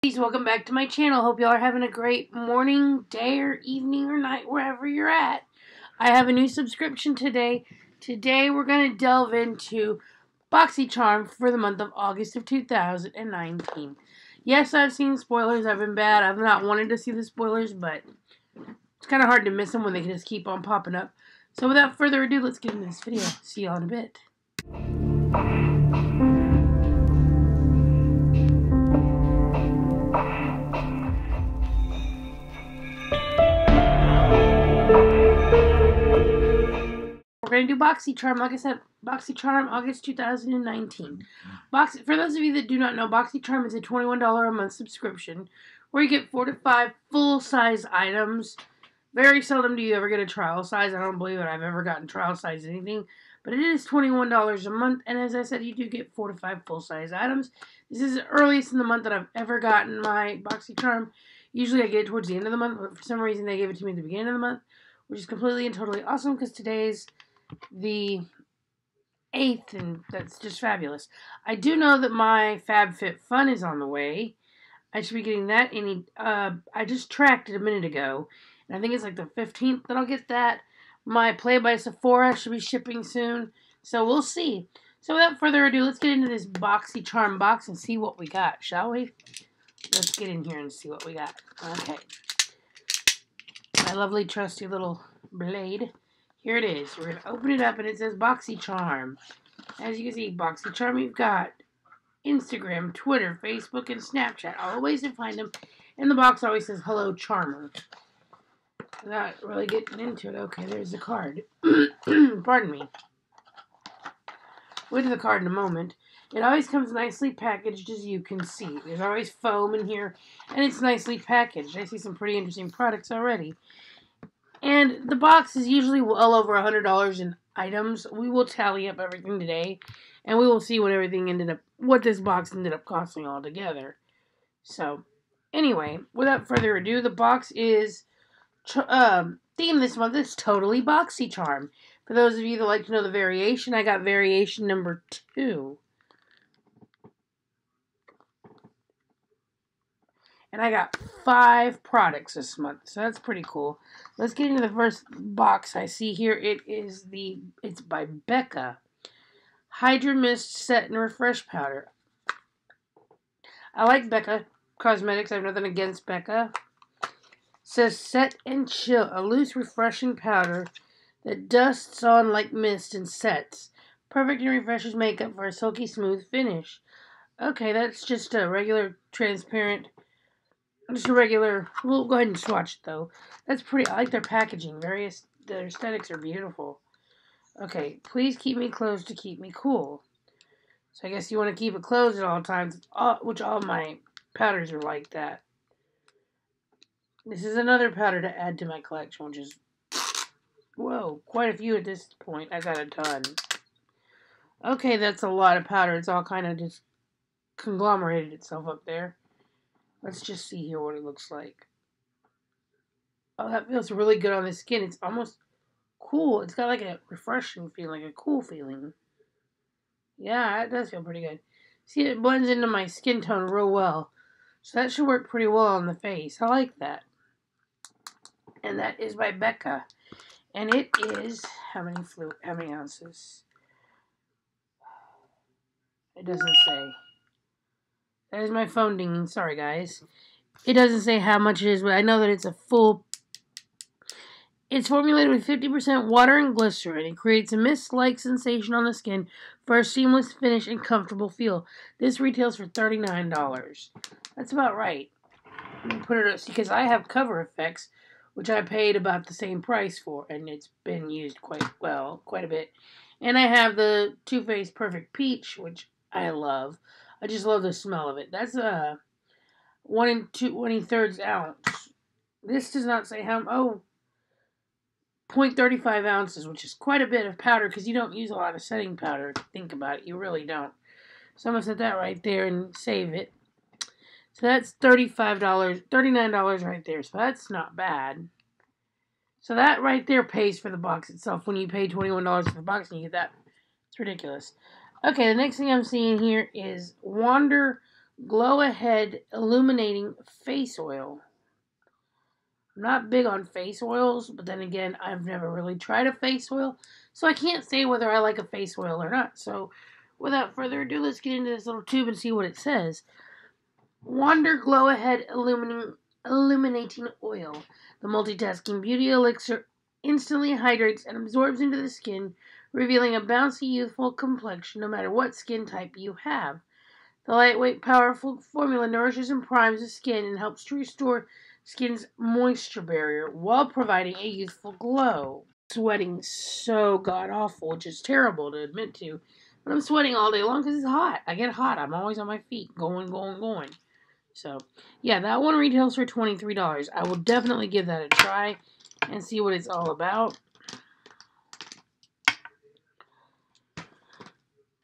Please welcome back to my channel. Hope y'all are having a great morning, day, or evening, or night, wherever you're at. I have a new subscription today. Today we're going to delve into Boxycharm for the month of August of 2019. Yes, I've seen spoilers. I've been bad. I've not wanted to see the spoilers, but it's kind of hard to miss them when they can just keep on popping up. So without further ado, let's get into this video. See y'all in a bit. We're going to do Boxycharm, like I said, Boxycharm August 2019. For those of you that do not know, Boxycharm is a $21 a month subscription where you get 4 to 5 full-size items. Very seldom do you ever get a trial size. I don't believe that I've ever gotten trial size anything, but it is $21 a month, and as I said, you do get 4 to 5 full-size items. This is the earliest in the month that I've ever gotten my Boxycharm. Usually I get it towards the end of the month, but for some reason they gave it to me at the beginning of the month, which is completely and totally awesome because today's the 8th, and that's just fabulous. I do know that my FabFitFun is on the way. I should be getting that I just tracked it a minute ago, and I think it's like the 15th that I'll get that. My Play by Sephora should be shipping soon, so we'll see. So without further ado, let's get into this Boxycharm box and see what we got, shall we? Let's get in here and see what we got. Okay. My lovely trusty little blade. Here it is. We're going to open it up, and it says Boxycharm. As you can see, Boxycharm, you've got Instagram, Twitter, Facebook, and Snapchat. All the ways to find them. And the box always says, Hello, Charmer. Not really getting into it. Okay, there's the card. Pardon me. We'll get to the card in a moment. It always comes nicely packaged, as you can see. There's always foam in here, and it's nicely packaged. I see some pretty interesting products already. And the box is usually well over $100 in items. We will tally up everything today, and we will see what this box ended up costing altogether. So, anyway, without further ado, the box is themed this month is totally Boxycharm. For those of you that like to know the variation, I got variation number 2. And I got 5 products this month, so that's pretty cool. Let's get into the first box I see here. It's by Becca. Hydra Mist Set and Refresh Powder. I like Becca Cosmetics. I have nothing against Becca. It says Set and Chill, a loose, refreshing powder that dusts on like mist and sets. Perfect and refreshes makeup for a silky smooth finish. Okay, that's just a regular transparent. We'll go ahead and swatch it, though. That's pretty, I like their packaging. Their aesthetics are beautiful. Okay, please keep me closed to keep me cool. So I guess you want to keep it closed at all times, which all my powders are like that. This is another powder to add to my collection, which is, whoa, quite a few at this point. I got a ton. Okay, that's a lot of powder. It's all kind of just conglomerated itself up there. Let's just see here what it looks like. Oh, that feels really good on the skin. It's almost cool. It's got like a refreshing feeling, a cool feeling. Yeah, it does feel pretty good. See, it blends into my skin tone real well. So that should work pretty well on the face. I like that. And that is by Becca. And it is, how many ounces? It doesn't say. That is my phone dinging. Sorry, guys. It doesn't say how much it is, but I know that it's a full. It's formulated with 50% water and glycerin. It creates a mist-like sensation on the skin for a seamless finish and comfortable feel. This retails for $39. That's about right. Put it up because I have Cover Effects, which I paid about the same price for, and it's been used quite a bit. And I have the Too Faced Perfect Peach, which I love. I just love the smell of it. That's a 1 1/3 ounce. This does not say how. 0.35 ounces, which is quite a bit of powder because you don't use a lot of setting powder. If you think about it, you really don't. So I'm gonna set that right there and save it. So that's $39 right there. So that's not bad. So that right there pays for the box itself. When you pay $21 for the box and you get that, it's ridiculous. Okay, the next thing I'm seeing here is Wander Glow Ahead Illuminating Face Oil. I'm not big on face oils, but then again, I've never really tried a face oil, so I can't say whether I like a face oil or not. So, without further ado, let's get into this little tube and see what it says. Wonder Glow Ahead Illuminating Oil. The multitasking beauty elixir instantly hydrates and absorbs into the skin, revealing a bouncy, youthful complexion no matter what skin type you have. The lightweight, powerful formula nourishes and primes the skin and helps to restore skin's moisture barrier while providing a youthful glow. Sweating so god-awful, which is terrible to admit to, but I'm sweating all day long because it's hot. I get hot. I'm always on my feet, going. So, yeah, that one retails for $23. I will definitely give that a try and see what it's all about.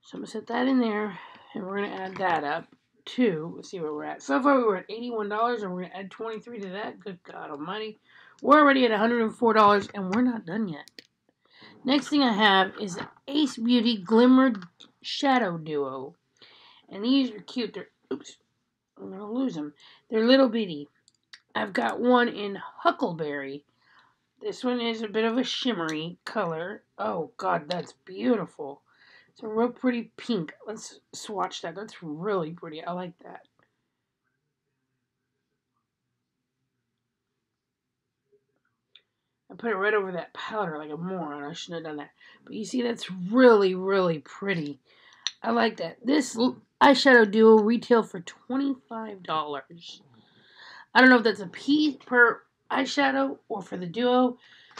So I'm going to set that in there, and we're going to add that up to, let's see where we're at. So far we were at $81, and we're going to add $23 to that. Good God almighty. We're already at $104, and we're not done yet. Next thing I have is Ace Beauty Glimmer Shadow Duo. And these are cute. They're, oops, I'm going to lose them. They're little bitty. I've got one in Huckleberry. This one is a bit of a shimmery color. Oh, God, that's beautiful. It's a real pretty pink. Let's swatch that. That's really pretty. I like that. I put it right over that powder like a moron. I shouldn't have done that. But you see, that's really, really pretty. I like that. This eyeshadow duo retail for $25. I don't know if that's a piece per eyeshadow or for the duo.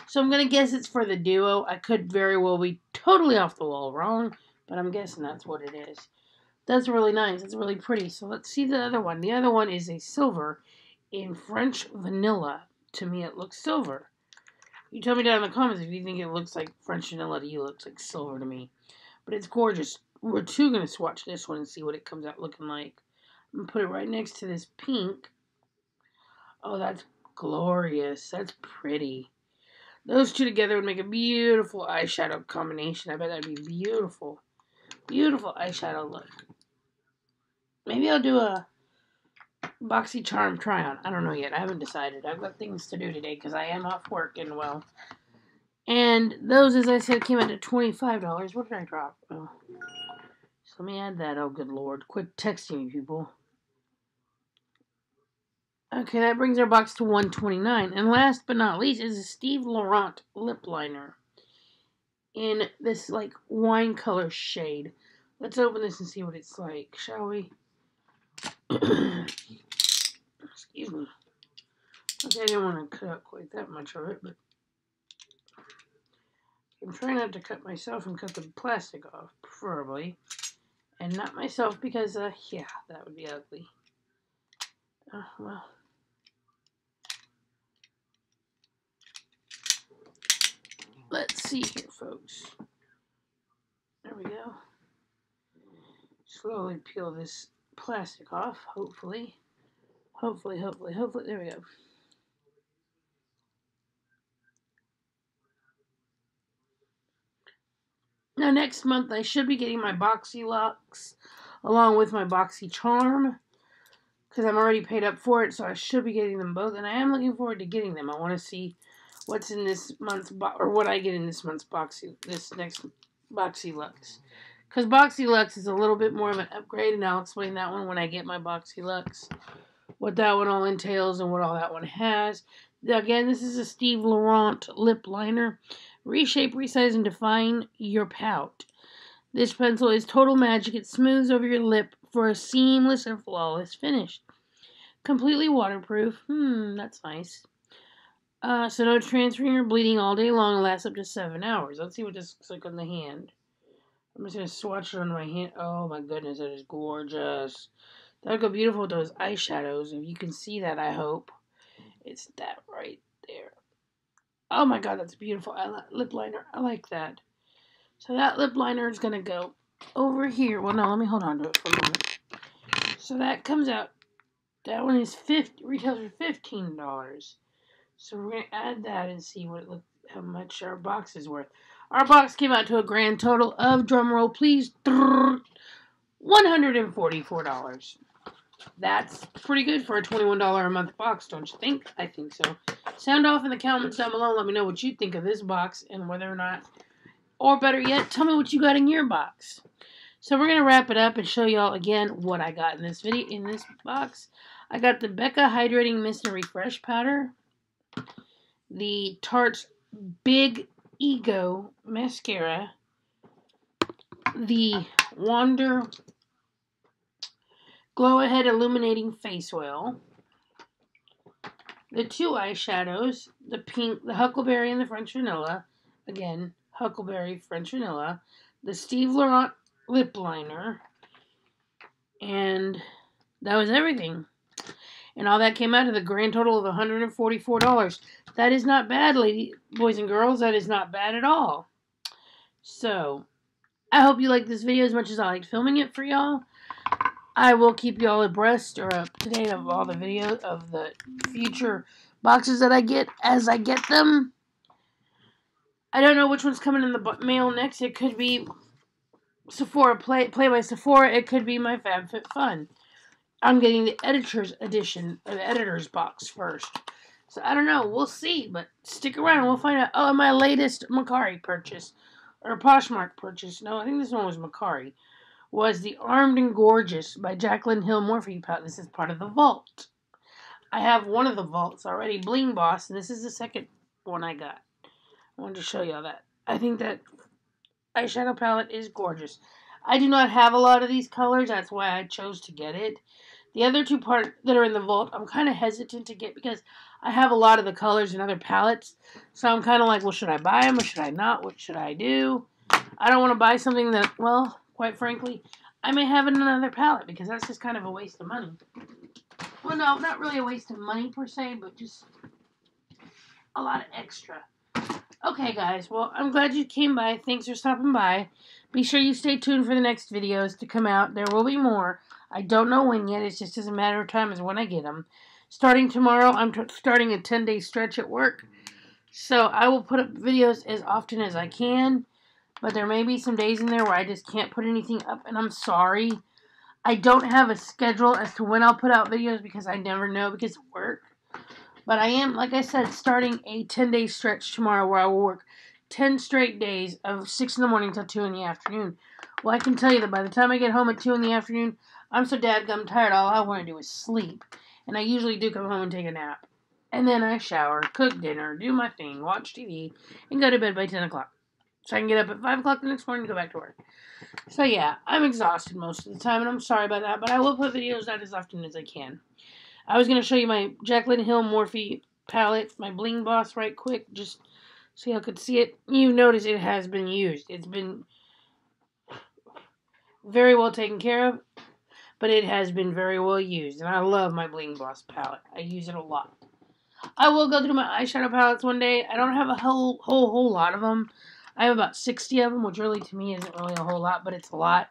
So I'm going to guess it's for the duo. I could very well be totally off the wall wrong, but I'm guessing that's what it is. That's really nice. It's really pretty. So let's see the other one. The other one is a silver in French Vanilla. To me, it looks silver. You tell me down in the comments if you think it looks like French Vanilla to you. It looks like silver to me. But it's gorgeous. We're too going to swatch this one and see what it comes out looking like. I'm going to put it right next to this pink. Oh, that's glorious. That's pretty. Those two together would make a beautiful eyeshadow combination. I bet that'd be beautiful. Beautiful eyeshadow look. Maybe I'll do a Boxycharm try-on. I don't know yet. I haven't decided. I've got things to do today because I am off work and well. And those, as I said, came out to $25. What did I drop? Oh. So let me add that. Oh, good Lord. Quit texting me, people. Okay, that brings our box to $129. And last but not least is a Steve Laurent lip liner in this, like, wine color shade. Let's open this and see what it's like, shall we? Excuse me. Okay, I didn't want to cut out quite that much of it, but I'm trying not to cut myself and cut the plastic off, preferably. And not myself because, yeah, that would be ugly. Well. Let's see here, folks. There we go. Slowly peel this plastic off, hopefully. Hopefully. There we go. Now, next month, I should be getting my Boxylux along with my Boxycharm because I'm already paid up for it, so I should be getting them both, and I am looking forward to getting them. I want to see what's in this month's or what I get in this month's this next Boxylux. Because Boxylux is a little bit more of an upgrade, and I'll explain that one when I get my Boxylux. What that one all entails and what all that one has. Again, this is a Steve Laurent lip liner. Reshape, resize, and define your pout. This pencil is total magic. It smooths over your lip for a seamless and flawless finish. Completely waterproof. That's nice. So no transferring or bleeding all day long and lasts up to 7 hours. Let's see what this looks like on the hand. I'm just going to swatch it on my hand. Oh my goodness, that is gorgeous. That would go beautiful with those eyeshadows. If you can see that, I hope. It's that right there. Oh my god, that's beautiful. Lip liner. I like that. So that lip liner is going to go over here. Well, no, let me hold on to it for a moment. So that comes out. That one is retails for $15. So we're going to add that and see how much our box is worth. Our box came out to a grand total of, drumroll please, $144. That's pretty good for a $21 a month box, don't you think? I think so. Sound off in the comments down below. Let me know what you think of this box and whether or not, or better yet, tell me what you got in your box. So we're gonna wrap it up and show y'all again what I got in this video. In this box, I got the Becca Hydrating Mist and Refresh Powder, the Tarte's Big Ego Mascara, the Wander Glow Ahead Illuminating Face Oil, the two eyeshadows, the pink, the Huckleberry and the French Vanilla, again, Huckleberry, French Vanilla, the Steve Laurent Lip Liner, and that was everything. And all that came out to the grand total of $144. That is not bad, boys and girls. That is not bad at all. So, I hope you liked this video as much as I liked filming it for y'all. I will keep y'all abreast or up to date of all the videos of the future boxes that I get as I get them. I don't know which one's coming in the mail next. It could be Sephora Play by Sephora. It could be my FabFitFun. I'm getting the editor's edition, or the editor's box first. So I don't know. We'll see. But stick around. We'll find out. Oh, my latest Macari purchase. Or Poshmark purchase. No, I think this one was Macari. Was the Armed and Gorgeous by Jaclyn Hill Morphe palette. This is part of the vault. I have one of the vaults already, Bling Boss, and this is the second one I got. I wanted to show y'all that. I think that eyeshadow palette is gorgeous. I do not have a lot of these colors. That's why I chose to get it. The other two parts that are in the vault, I'm kind of hesitant to get because I have a lot of the colors in other palettes. So I'm kind of like, well, should I buy them or should I not? What should I do? I don't want to buy something that, well, quite frankly, I may have in another palette because that's just kind of a waste of money. Well, no, not really a waste of money per se, but just a lot of extra. Okay, guys, well, I'm glad you came by. Thanks for stopping by. Be sure you stay tuned for the next videos to come out. There will be more. I don't know when yet. It's just a matter of time as when I get them. Starting tomorrow, I'm starting a 10-day stretch at work. So I will put up videos as often as I can. But there may be some days in there where I just can't put anything up, and I'm sorry. I don't have a schedule as to when I'll put out videos because I never know because of work. But I am, like I said, starting a 10-day stretch tomorrow where I will work 10 straight days of 6 in the morning till 2 in the afternoon. Well, I can tell you that by the time I get home at 2 in the afternoon, I'm so dadgum tired, all I want to do is sleep. And I usually do come home and take a nap. And then I shower, cook dinner, do my thing, watch TV, and go to bed by 10 o'clock. So I can get up at 5 o'clock the next morning and go back to work. So yeah, I'm exhausted most of the time, and I'm sorry about that, but I will put videos out as often as I can. I was going to show you my Jaclyn Hill Morphe palette, my Bling Boss, right quick, just so y'all could see it. You notice it has been used. It's been very well taken care of, but it has been very well used, and I love my Bling Boss palette. I use it a lot. I will go through my eyeshadow palettes one day. I don't have a whole lot of them. I have about 60 of them, which really to me isn't really a whole lot, but it's a lot.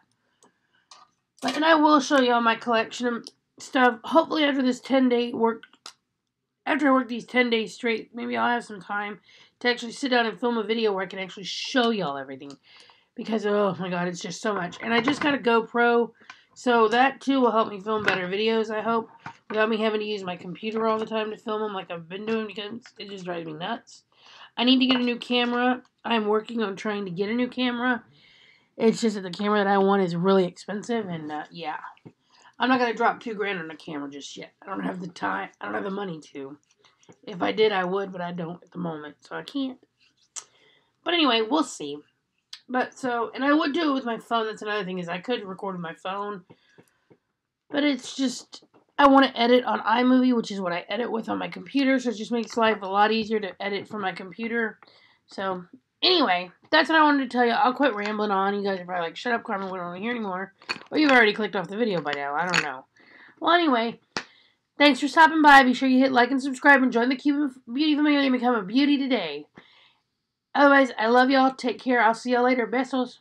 And I will show y'all my collection of stuff. Hopefully after this 10-day work, after I work these 10 days straight, maybe I'll have some time to actually sit down and film a video where I can actually show y'all everything. Because, oh my god, it's just so much. And I just got a GoPro, so that too will help me film better videos, I hope. Without me having to use my computer all the time to film them like I've been doing because it just drives me nuts. I need to get a new camera. I'm working on trying to get a new camera. It's just that the camera that I want is really expensive, and yeah. I'm not going to drop $2,000 on a camera just yet. I don't have the time. I don't have the money to. If I did, I would, but I don't at the moment, so I can't. But anyway, we'll see. And I would do it with my phone. That's another thing, is I could record with my phone. But it's just, I want to edit on iMovie, which is what I edit with on my computer, so it just makes life a lot easier to edit from my computer. So, anyway, that's what I wanted to tell you. I'll quit rambling on. You guys are probably like, shut up, Carmen, we don't want to hear anymore. Or you've already clicked off the video by now. I don't know. Well, anyway, thanks for stopping by. Be sure you hit like and subscribe and join the Cube Beauty family and become a beauty today. Otherwise, I love y'all. Take care. I'll see y'all later. Besos.